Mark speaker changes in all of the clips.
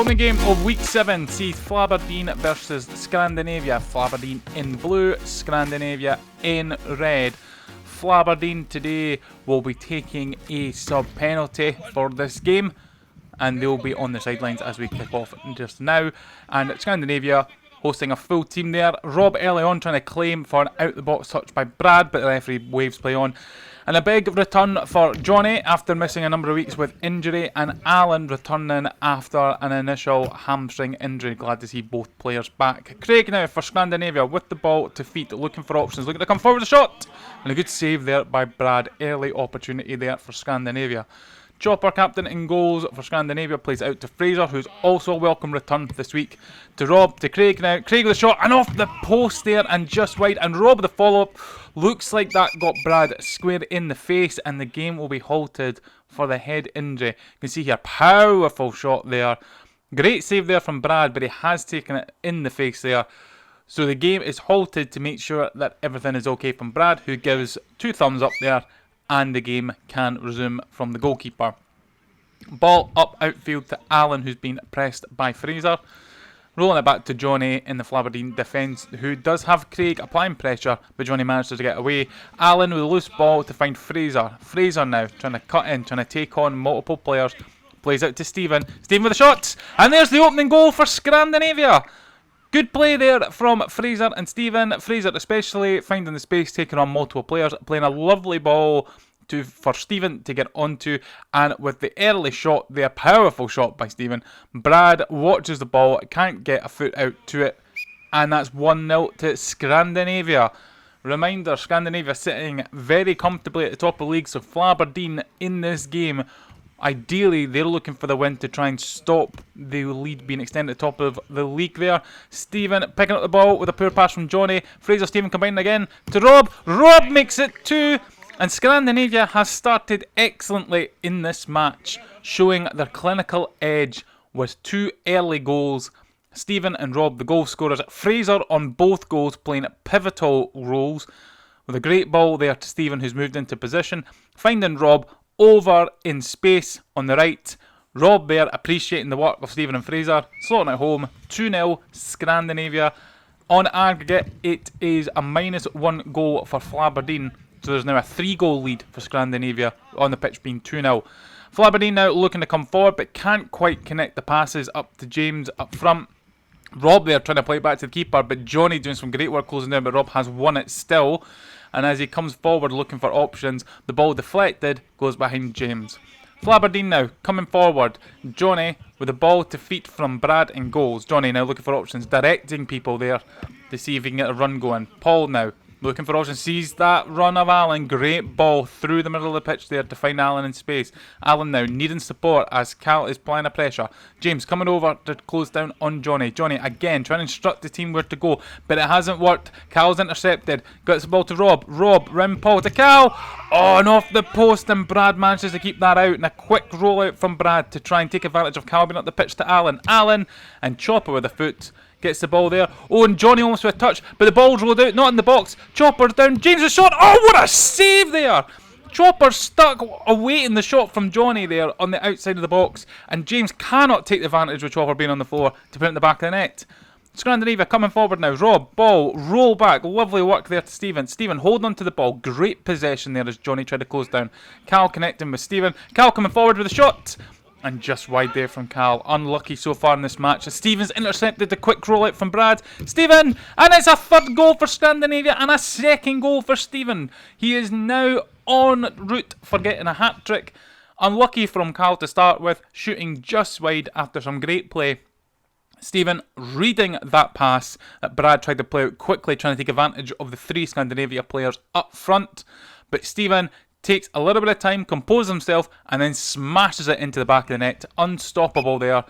Speaker 1: Opening game of week 7 sees Flaberdeen versus Scrandinavia. Flaberdeen in blue, Scrandinavia in red. Flaberdeen today will be taking a sub penalty for this game, and they'll be on the sidelines as we kick off just now. And Scandinavia hosting a full team there. Rob early on trying to claim for an out the box touch by Brad, but the referee waves play on. And a big return for Johnny after missing a number of weeks with injury, and Alan returning after an initial hamstring injury. Glad to see both players back. Craig now for Scandinavia with the ball to feet, looking for options, looking to come forward with a shot. And a good save there by Brad. Early opportunity there for Scandinavia. Chopper, captain in goals for Scandinavia, plays out to Fraser, who's also a welcome return this week. To Rob, to Craig now. Craig with a shot, and off the post there, and just wide. And Rob with the follow-up. Looks like that got Brad square in the face, and the game will be halted for the head injury. You can see here, powerful shot there. Great save there from Brad, but he has taken it in the face there. So the game is halted to make sure that everything is okay from Brad, who gives 2 thumbs up there. And the game can resume from the goalkeeper. Ball up outfield to Alan, who's been pressed by Fraser. Rolling it back to Johnny in the Flaberdeen defence, who does have Craig applying pressure, but Johnny manages to get away. Alan with a loose ball to find Fraser. Fraser now trying to cut in, trying to take on multiple players. Plays out to Stephen. Stephen with a shot! And there's the opening goal for Scrandinavia! Good play there from Fraser and Stephen. Fraser especially finding the space, taking on multiple players, playing a lovely ball for Stephen to get onto, and with the early shot, the powerful shot by Stephen, Brad watches the ball, can't get a foot out to it, and that's 1-0 to Scandinavia. Reminder, Scandinavia sitting very comfortably at the top of the league, so Flaberdeen in this game, ideally, they're looking for the win to try and stop the lead being extended at the top of the league there. Stephen picking up the ball with a poor pass from Johnny. Fraser, Stephen combining again to Rob. Rob makes it 2. And Scandinavia has started excellently in this match, showing their clinical edge with 2 early goals. Stephen and Rob, the goal scorers. Fraser on both goals playing pivotal roles. With a great ball there to Stephen, who's moved into position. Finding Rob over in space on the right. Rob there appreciating the work of Stephen and Fraser. Slotting it home. 2-0 Scandinavia. On aggregate, it is a -1 goal for Flaberdeen. So there's now a 3-goal lead for Scandinavia, on the pitch being 2-0. Flaberdeen now looking to come forward, but can't quite connect the passes up to James up front. Rob there trying to play it back to the keeper, but Johnny doing some great work closing down, but Rob has won it still. And as he comes forward looking for options, the ball deflected, goes behind James. Flaberdeen now coming forward. Johnny with the ball to feet from Brad in goals. Johnny now looking for options, directing people there to see if he can get a run going. Paul now looking for options, sees that run of Alan. Great ball through the middle of the pitch there to find Alan in space. Alan now needing support as Cal is applying a pressure. James coming over to close down on Johnny. Johnny again trying to instruct the team where to go, but it hasn't worked. Cal's intercepted. Gets the ball to Rob. Rob round Paul to Cal. Oh, and off the post, and Brad manages to keep that out. And a quick roll out from Brad to try and take advantage of Cal being up the pitch to Alan. Alan and Chopper with a foot. Gets the ball there. Oh, and Johnny almost with a touch, but the ball's rolled out, not in the box. Chopper's down. James' shot. Oh, what a save there! Chopper stuck awaiting the shot from Johnny there on the outside of the box, and James cannot take the advantage with Chopper being on the floor to put it in the back of the net. Scrandinavia coming forward now. Rob, ball, roll back. Lovely work there to Stephen. Stephen holding on to the ball. Great possession there as Johnny tried to close down. Cal connecting with Stephen. Cal coming forward with a shot. And just wide there from Cal. Unlucky so far in this match. Stevens intercepted the quick rollout from Brad. Stephen! And it's a 3rd goal for Scandinavia and a 2nd goal for Stephen. He is now en route for getting a hat-trick. Unlucky from Cal to start with. Shooting just wide after some great play. Stephen reading that pass that Brad tried to play out quickly, trying to take advantage of the 3 Scandinavia players up front. But Stephen takes a little bit of time, composes himself, and then smashes it into the back of the net. Unstoppable there.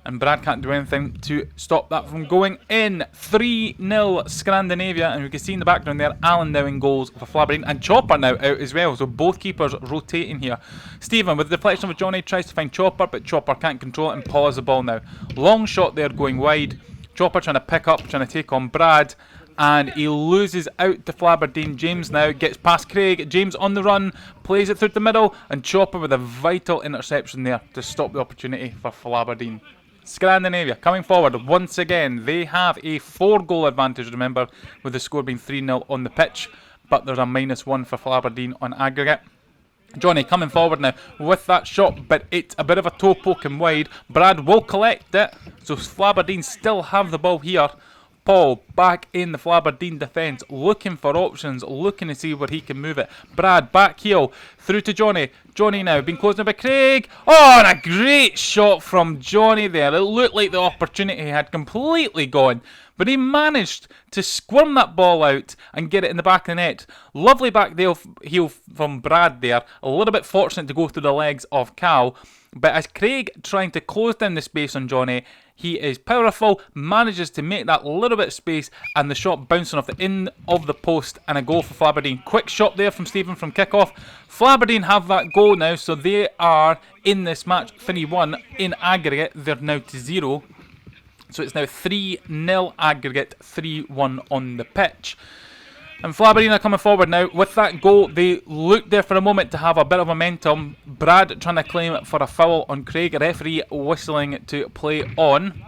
Speaker 1: And Brad can't do anything to stop that from going in. 3-0 Scandinavia. And we can see in the background there, Alan now in goals for Flaberdeen. And Chopper now out as well. So both keepers rotating here. Stephen with the deflection of Johnny tries to find Chopper, but Chopper can't control it and Paul has the ball now. Long shot there going wide. Chopper trying to pick up, trying to take on Brad. And he loses out to Flaberdeen. James now gets past Craig. James on the run, plays it through the middle, and Chopper with a vital interception there to stop the opportunity for Flaberdeen. Scandinavia coming forward once again. They have a 4-goal advantage, remember, with the score being 3-0 on the pitch. But there's a -1 for Flaberdeen on aggregate. Johnny coming forward now with that shot, but it's a bit of a toe poking wide. Brad will collect it, so Flaberdeen still have the ball here. Paul back in the Flaberdeen defence, looking for options, looking to see where he can move it. Brad back heel, through to Johnny. Johnny now being closed in by Craig. Oh, and a great shot from Johnny there. It looked like the opportunity had completely gone, but he managed to squirm that ball out and get it in the back of the net. Lovely back heel from Brad there. A little bit fortunate to go through the legs of Cal. But as Craig trying to close down the space on Johnny, he is powerful, manages to make that little bit of space, and the shot bouncing off the end of the post, and a goal for Flaberdeen. Quick shot there from Stephen from kickoff. Flaberdeen have that goal now, so they are in this match 3-1 in aggregate. They're now to 0. So it's now 3-0 aggregate, 3-1 on the pitch. And Flaberdeen are coming forward now. With that goal, they looked there for a moment to have a bit of momentum. Brad trying to claim for a foul on Craig. Referee whistling to play on.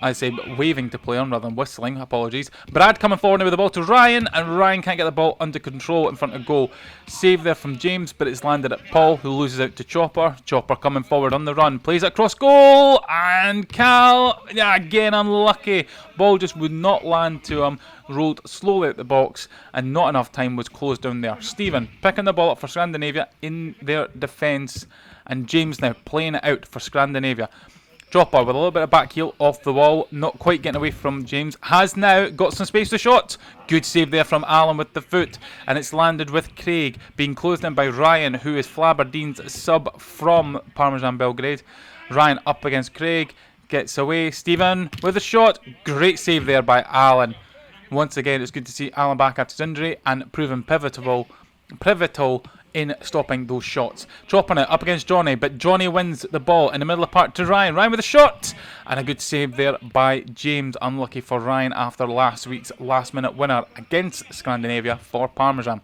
Speaker 1: I say waving to play on rather than whistling. Apologies. Brad coming forward now with the ball to Ryan, and Ryan can't get the ball under control in front of goal. Save there from James, but it's landed at Paul, who loses out to Chopper. Chopper coming forward on the run. Plays it across goal, and Cal, again unlucky. Ball just would not land to him. Rolled slowly out the box, and not enough time was closed down there. Stephen picking the ball up for Scandinavia in their defence, and James now playing it out for Scandinavia. Chopper with a little bit of back heel off the wall, not quite getting away from James. Has now got some space to shot. Good save there from Alan with the foot, and it's landed with Craig being closed in by Ryan, who is Flaberdeen's sub from Parmesan Belgrade. Ryan up against Craig, gets away. Stephen with a shot. Great save there by Alan. Once again, it's good to see Alan back after his injury and proving pivotal in stopping those shots. Chopper now up against Johnny, but Johnny wins the ball in the middle of the park to Ryan. Ryan with a shot, and a good save there by James. Unlucky for Ryan after last week's last-minute winner against Scandinavia for Parmesan.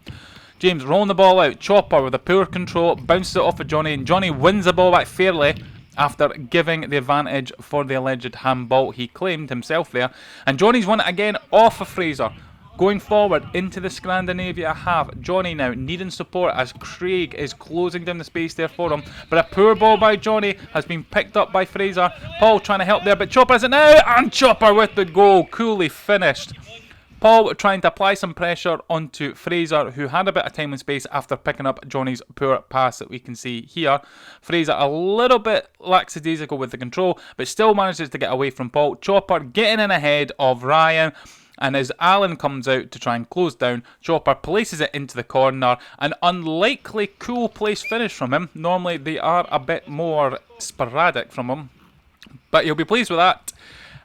Speaker 1: James rolling the ball out. Chopper with a poor control, bounces it off of Johnny, and Johnny wins the ball back fairly after giving the advantage for the alleged handball he claimed himself there. And Johnny's won it again off of Fraser. Going forward into the Scandinavia half, Johnny now needing support as Craig is closing down the space there for him. But a poor ball by Johnny has been picked up by Fraser. Paul trying to help there, but Chopper is it now, and Chopper with the goal, coolly finished. Paul trying to apply some pressure onto Fraser, who had a bit of time and space after picking up Johnny's poor pass that we can see here. Fraser a little bit lackadaisical with the control, but still manages to get away from Paul. Chopper getting in ahead of Ryan, and as Alan comes out to try and close down, Chopper places it into the corner. An unlikely cool place finish from him. Normally they are a bit more sporadic from him, but you'll be pleased with that.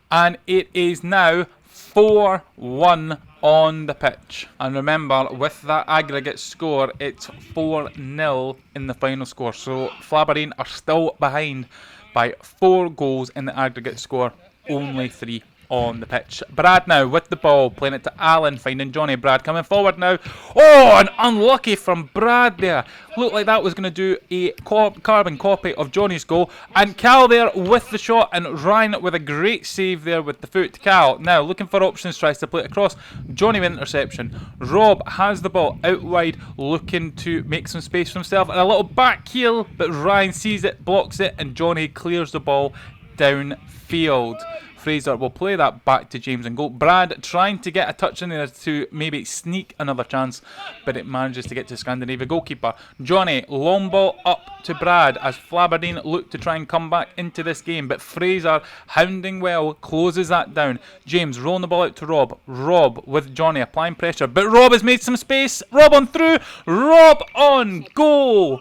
Speaker 1: And it is now 4-1 on the pitch. And remember, with that aggregate score, it's 4-0 in the final score. So Flaberdeen are still behind by 4 goals in the aggregate score, only 3 on the pitch. Brad now with the ball, playing it to Alan, finding Johnny. Brad coming forward now. Oh, and unlucky from Brad there. Looked like that was going to do a carbon copy of Johnny's goal. And Cal there with the shot, and Ryan with a great save there with the foot. Cal now looking for options, tries to play it across. Johnny with interception. Rob has the ball out wide, looking to make some space for himself, and a little back heel, but Ryan sees it, blocks it, and Johnny clears the ball downfield. Fraser will play that back to James and goal. Brad trying to get a touch in there to maybe sneak another chance, but it manages to get to Scandinavia goalkeeper. Johnny, long ball up to Brad as Flaberdeen look to try and come back into this game, but Fraser, hounding well, closes that down. James rolling the ball out to Rob. Rob with Johnny applying pressure, but Rob has made some space. Rob on through. Rob on goal.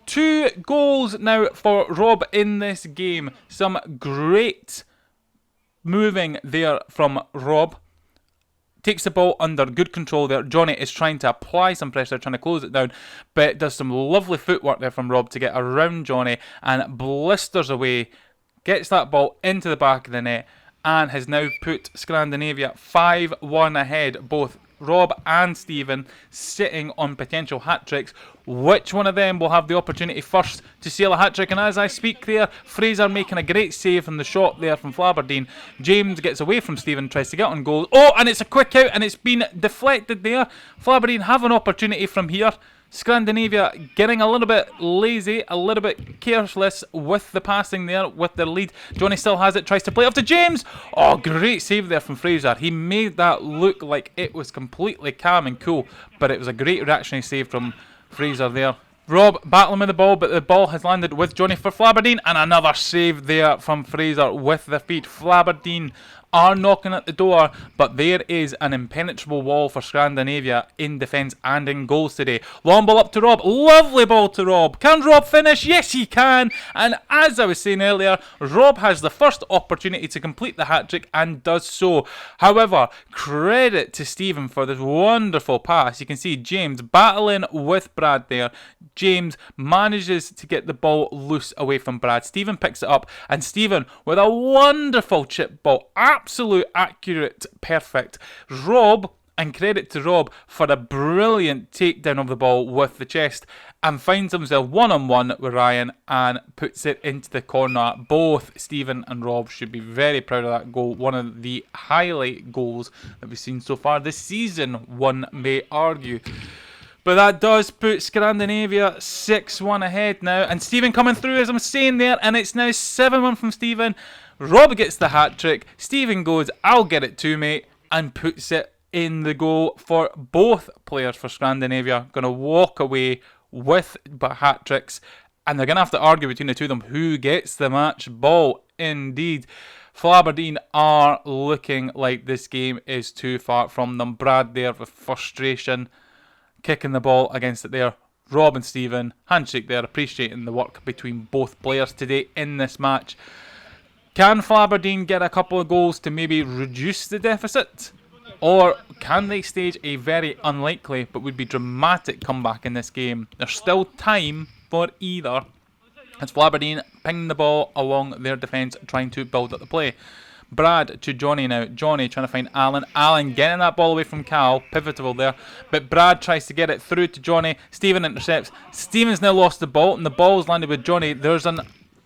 Speaker 1: 2 goals now for Rob in this game. Some great moving there from Rob. Takes the ball under good control there. Johnny is trying to apply some pressure, trying to close it down, but does some lovely footwork there from Rob to get around Johnny and blisters away, gets that ball into the back of the net, and has now put Scandinavia 5-1 ahead, both Rob and Stephen sitting on potential hat-tricks. Which one of them will have the opportunity first to seal a hat-trick? And as I speak there, Fraser making a great save from the shot there from Flaberdeen. James gets away from Stephen, tries to get on goal. Oh, and it's a quick out, and it's been deflected there. Flaberdeen have an opportunity from here. Scrandinavia getting a little bit lazy, a little bit careless with the passing there, with their lead. Johnny still has it, tries to play off to James. Oh, great save there from Fraser. He made that look like it was completely calm and cool, but it was a great reactionary save from Fraser there. Rob battling with the ball, but the ball has landed with Johnny for Flaberdeen, and another save there from Fraser with the feet. Flaberdeen are knocking at the door, but there is an impenetrable wall for Scrandinavia in defence and in goals today. Long ball up to Rob, lovely ball to Rob. Can Rob finish? Yes, he can. And as I was saying earlier, Rob has the first opportunity to complete the hat-trick and does so. However, credit to Stephen for this wonderful pass. You can see James battling with Brad there. James manages to get the ball loose away from Brad. Stephen picks it up, and Stephen with a wonderful chip ball. Absolute accurate, perfect. Rob, and credit to Rob for a brilliant takedown of the ball with the chest, and finds himself one-on-one with Ryan and puts it into the corner. Both Stephen and Rob should be very proud of that goal. One of the highlight goals that we've seen so far this season, one may argue. But that does put Scandinavia 6-1 ahead now. And Stephen coming through, as I'm saying there. And it's now 7-1 from Stephen. Rob gets the hat-trick. Stephen goes, I'll get it too, mate. And puts it in the goal for both players for Scandinavia. Going to walk away with hat-tricks. And they're going to have to argue between the two of them who gets the match ball. Indeed. Flaberdeen are looking like this game is too far from them. Brad there with frustration, kicking the ball against it there. Rob and Stephen, handshake there, appreciating the work between both players today in this match. Can Flaberdeen get a couple of goals to maybe reduce the deficit? Or can they stage a very unlikely but would be dramatic comeback in this game? There's still time for either, as Flaberdeen ping the ball along their defence, trying to build up the play. Brad to Johnny now. Johnny trying to find Alan. Alan getting that ball away from Cal. Pivotal there. But Brad tries to get it through to Johnny. Stephen intercepts. Stephen's now lost the ball, and the ball's landed with Johnny. There's an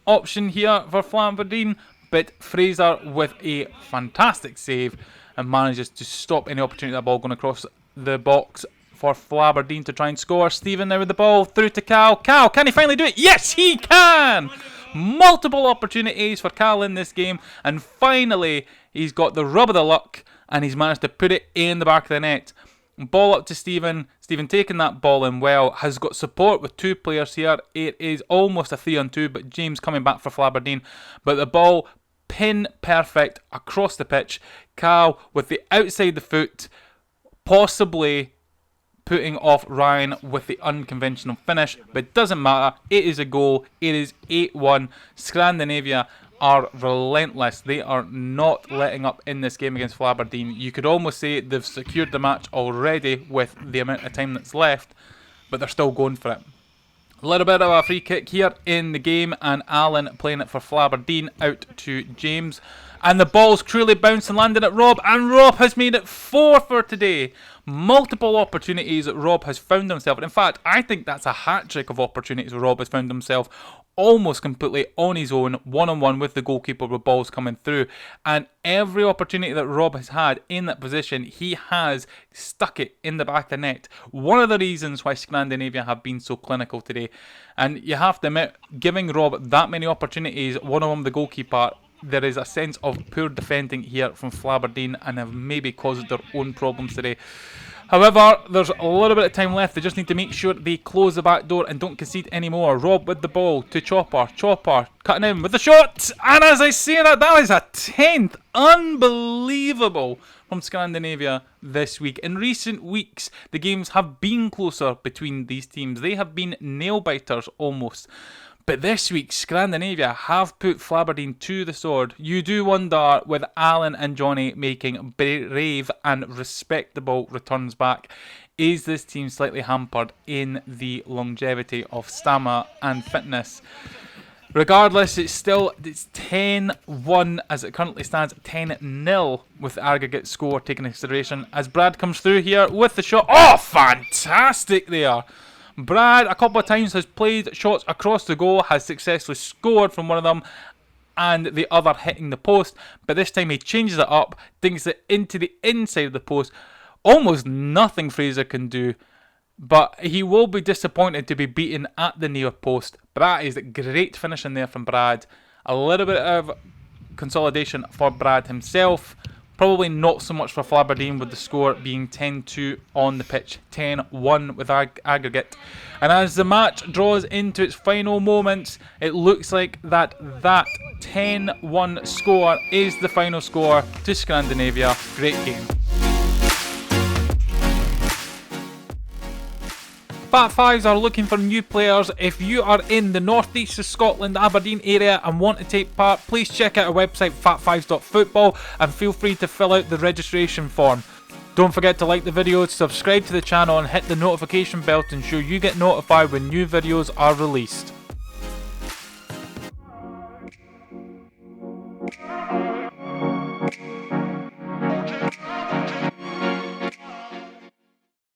Speaker 1: option here for Flaberdeen, but Fraser with a fantastic save and manages to stop any opportunity of that ball going across the box for Flaberdeen to try and score. Stephen now with the ball through to Cal. Cal, can he finally do it? Yes, he can! Multiple opportunities for Cal in this game, and finally he's got the rub of the luck and he's managed to put it in the back of the net. Ball up to Stephen. Stephen taking that ball in well, has got support with two players here. It is almost a 3-on-2, but James coming back for Flaberdeen. But the ball pin perfect across the pitch. Cal with the outside the foot, possibly putting off Ryan with the unconventional finish, but it doesn't matter. It is a goal. It is 8-1. Scandinavia are relentless. They are not letting up in this game against Flaberdeen. You could almost say they've secured the match already with the amount of time that's left, but they're still going for it. A little bit of a free kick here in the game, and Alan playing it for Flaberdeen out to James. And the ball's cruelly bounced and landed at Rob, and Rob has made it 4 for today. Multiple opportunities that Rob has found himself. In fact, I think that's a hat-trick of opportunities where Rob has found himself almost completely on his own, one-on-one with the goalkeeper with balls coming through. And every opportunity that Rob has had in that position, he has stuck it in the back of the net. One of the reasons why Scandinavia have been so clinical today. And you have to admit, giving Rob that many opportunities, one-on-one with the goalkeeper, there is a sense of poor defending here from Flaberdeen and have maybe caused their own problems today. However, there's a little bit of time left. They just need to make sure they close the back door and don't concede anymore. Rob with the ball to Chopper. Chopper cutting in with the shot. And as I say that was a 10th. Unbelievable from Scandinavia this week. In recent weeks, the games have been closer between these teams. They have been nail-biters almost. But this week, Scandinavia have put Flaberdeen to the sword. You do wonder, with Alan and Johnny making brave and respectable returns back, is this team slightly hampered in the longevity of stamina and fitness? Regardless, it's 10-1 as it currently stands, 10-0 with the aggregate score taken into consideration as Brad comes through here with the shot. Oh, fantastic there! Brad, a couple of times, has played shots across the goal, has successfully scored from one of them, and the other hitting the post, but this time he changes it up, dinks it into the inside of the post. Almost nothing Fraser can do, but he will be disappointed to be beaten at the near post. But that is great finishing there from Brad. A little bit of consolidation for Brad himself. Probably not so much for Flaberdeen, with the score being 10-2 on the pitch, 10-1 with aggregate. And as the match draws into its final moments, it looks like that 10-1 score is the final score to Scandinavia. Great game. Fat Fives are looking for new players. If you are in the northeast of Scotland, Aberdeen area, and want to take part, please check out our website fatfives.football and feel free to fill out the registration form. Don't forget to like the video, subscribe to the channel and hit the notification bell to ensure you get notified when new videos are released.